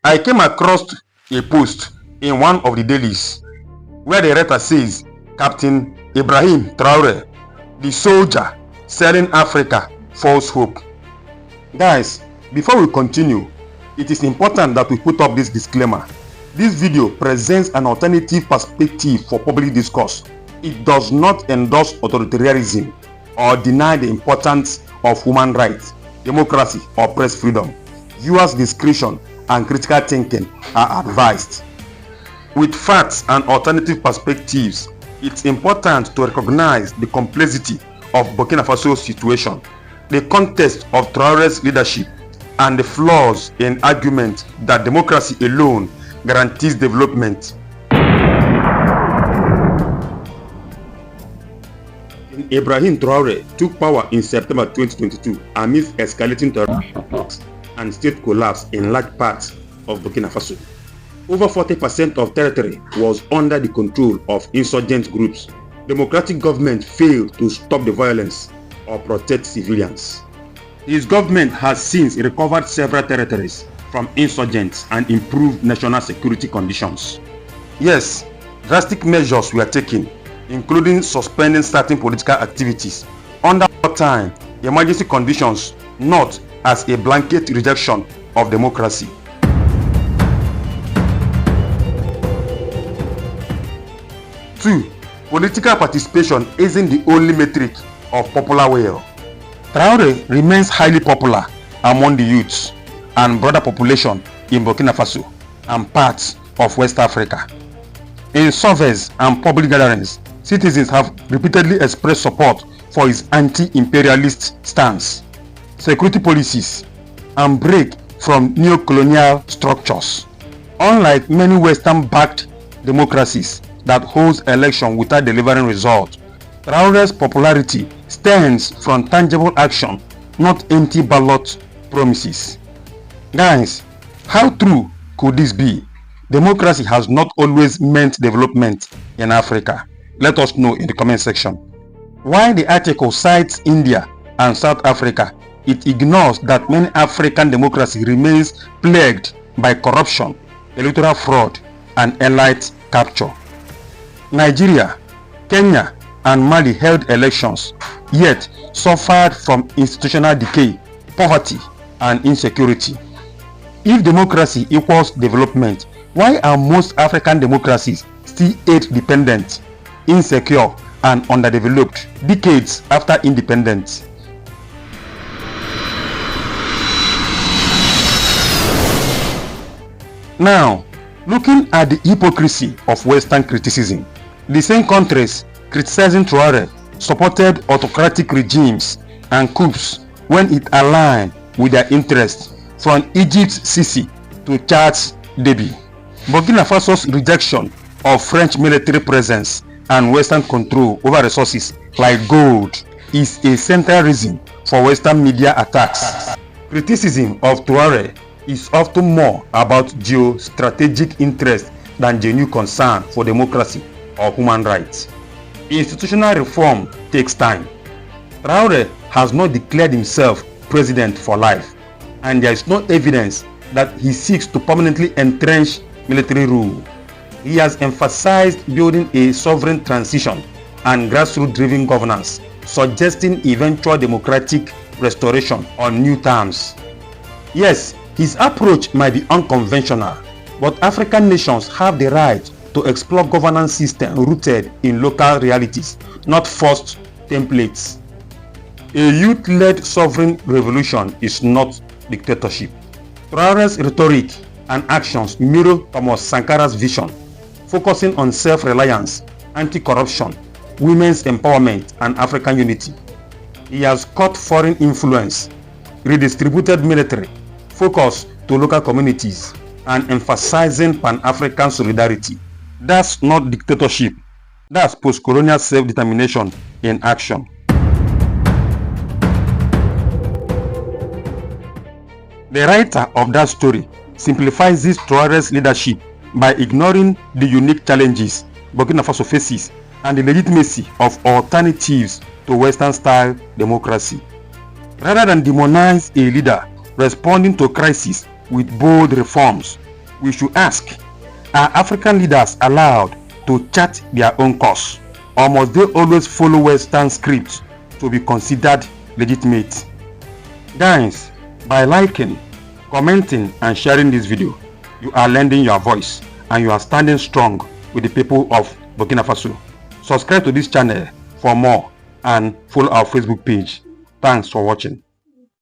I came across a post in one of the dailies where the writer says Captain Ibrahim Traoré, the soldier selling Africa false hope. Guys, before we continue, it is important that we put up this disclaimer. This video presents an alternative perspective for public discourse. It does not endorse authoritarianism or deny the importance of human rights, democracy, or press freedom. Viewers' discretion and critical thinking are advised. With facts and alternative perspectives, it's important to recognize the complexity of Burkina Faso's situation, the context of Traoré's leadership, and the flaws in argument that democracy alone guarantees development. Ibrahim Traoré took power in September 2022 amidst escalating terrorist attacks and state collapse in large parts of Burkina Faso. Over 40% of territory was under the control of insurgent groups. Democratic government failed to stop the violence or protect civilians. His government has since recovered several territories from insurgents and improved national security conditions. Yes, drastic measures were taken, including suspending certain political activities under wartime emergency conditions, not as a blanket rejection of democracy. Two, political participation isn't the only metric of popular will. Traoré remains highly popular among the youths and broader population in Burkina Faso and parts of West Africa. In surveys and public gatherings, citizens have repeatedly expressed support for his anti-imperialist stance, security policies, and break from neo-colonial structures. Unlike many Western-backed democracies that holds election without delivering results, Traoré's popularity stems from tangible action, not empty ballot promises. Guys, how true could this be? Democracy has not always meant development in Africa. Let us know in the comment section. While the article cites India and South Africa, it ignores that many African democracies remains plagued by corruption, electoral fraud, and elite capture. Nigeria, Kenya, and Mali held elections, yet suffered from institutional decay, poverty, and insecurity. If democracy equals development, why are most African democracies still aid-dependent, insecure, and underdeveloped decades after independence? Now, looking at the hypocrisy of Western criticism, the same countries criticizing Traoré supported autocratic regimes and coups when it aligned with their interests, from Egypt's Sisi to Chad's Déby. Burkina Faso's rejection of French military presence and Western control over resources like gold is a central reason for Western media attacks. Criticism of Traoré is often more about geostrategic interest than genuine concern for democracy or human rights. Institutional reform takes time. Traoré has not declared himself president for life, and there is no evidence that he seeks to permanently entrench military rule. He has emphasized building a sovereign transition and grassroots-driven governance, suggesting eventual democratic restoration on new terms. Yes, his approach might be unconventional, but African nations have the right to explore governance systems rooted in local realities, not forced templates. A youth-led sovereign revolution is not dictatorship. Traoré's rhetoric and actions mirror Thomas Sankara's vision, focusing on self-reliance, anti-corruption, women's empowerment, and African unity. He has cut foreign influence, redistributed military, focused to local communities, and emphasizing Pan-African solidarity. That's not dictatorship. That's post-colonial self-determination in action. The writer of that story simplifies this Traoré's leadership by ignoring the unique challenges Burkina Faso faces and the legitimacy of alternatives to Western-style democracy. Rather than demonize a leader responding to crisis with bold reforms, We should ask, are African leaders allowed to chart their own course, or must they always follow Western scripts to be considered legitimate? Guys, by liking, commenting and sharing this video, you are lending your voice and you are standing strong with the people of Burkina Faso. Subscribe to this channel for more and follow our Facebook page. Thanks for watching.